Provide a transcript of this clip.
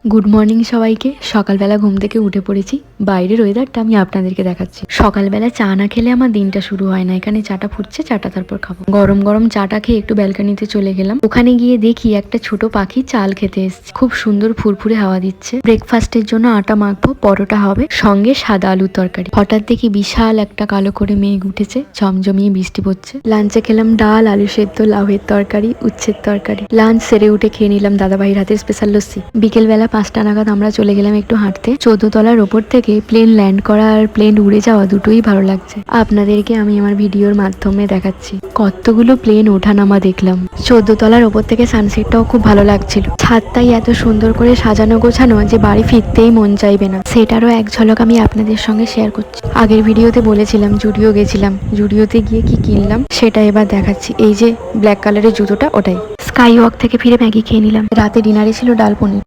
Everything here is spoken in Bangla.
গুড মর্নিং সবাইকে। সকালবেলা ঘুম থেকে উঠে পড়েছি। বাইরের ওয়েদারটা আমি আপনাদেরকে দেখাচ্ছি। সকালবেলা চা না খেলে আমার দিনটা শুরু হয় না। এখানে চাটা ফুটছে, চাটা তারপর খাবো। গরম গরম চাটা খেয়ে একটু ব্যালকনিতে চলে গেলাম। ওখানে গিয়ে দেখি একটা ছোট পাখি চাল খেতে এসছে। খুব সুন্দর ফুরফুরে হাওয়া দিচ্ছে। ব্রেকফাস্টের জন্য আটা মাখবো, পরোটা হবে, সঙ্গে সাদা আলুর তরকারি। হঠাৎ দেখি বিশাল একটা কালো করে মেঘ উঠেছে, ঝমঝমিয়ে বৃষ্টি পড়ছে। লাঞ্চে খেলাম ডাল, আলু সেদ্ধ, লাউয়ের তরকারি, উচ্ছের তরকারি। লাঞ্চ সেরে উঠে খেয়ে নিলাম দাদাভাইয়ের হাতের স্পেশাল লস্যি। বিকেলবেলা 5টা নাগাদ আমরা চলে গেলাম একটু হাঁটতে। 14 তলার ওপর থেকে প্লেন ল্যান্ড করা আর প্লেন উড়ে যাওয়া দুটোই ভালো লাগছে। আপনাদেরকে আমি আমার ভিডিওর মাধ্যমে দেখাচ্ছি কতগুলো প্লেন ওঠানামা দেখলাম। 14 তলার ওপর থেকে সানসেটটাও খুব ভালো লাগছিল। ছাদটাই এত সুন্দর করে সাজানো গোছানো যে বাড়ি ফিরতেই মন চাইবে না। সেটারও এক ঝলক আমি আপনাদের সঙ্গে শেয়ার করছি। আগের ভিডিওতে বলেছিলাম জুডিও গেছিলাম, জুডিওতে গিয়ে কি কিনলাম সেটা এবার দেখাচ্ছি। এই যে ব্ল্যাক কালারের জুতোটা, ওটাই। স্কাই ওয়াক থেকে ফিরে ম্যাগি খেয়ে নিলাম। রাতে ডিনারে ছিল ডাল পনির।